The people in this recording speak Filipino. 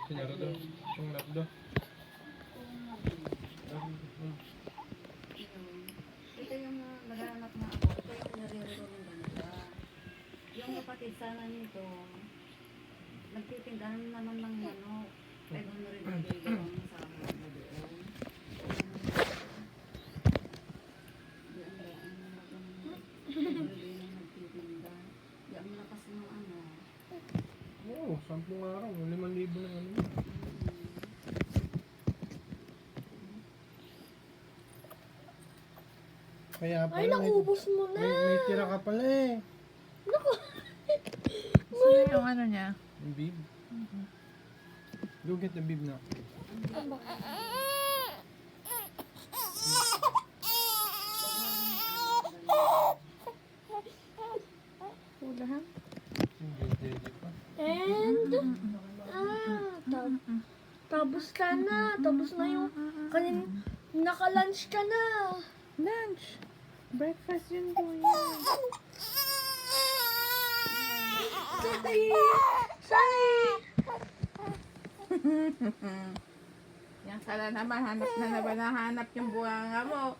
Sinaro daw. Sunglap daw. Ito yung nag-aanak na ako. Ito yung naririnig ng ganda. Yung kapatid sana nito, nagtitindahan naman ng manok. Ay, doon na rin nagtitindahan ng sama na doon. Di ang nagtitinda. Di ang lakas ng ano. Oo, 10 araw. 5,000 na ano. Kaya pala, Ay, naubos mo na. may tira ka pala eh. Sino yung ano niya? Yung bib. Go get the bib na. Wala ha? Hindi, hindi pa. And, tapos ka na. Tapos na yung, naka-lunch ka na. Lunch. Breakfast yun po yan. Sorry. Yan ka na naman. Hanap na naman. Nahanap yung buhanga mo.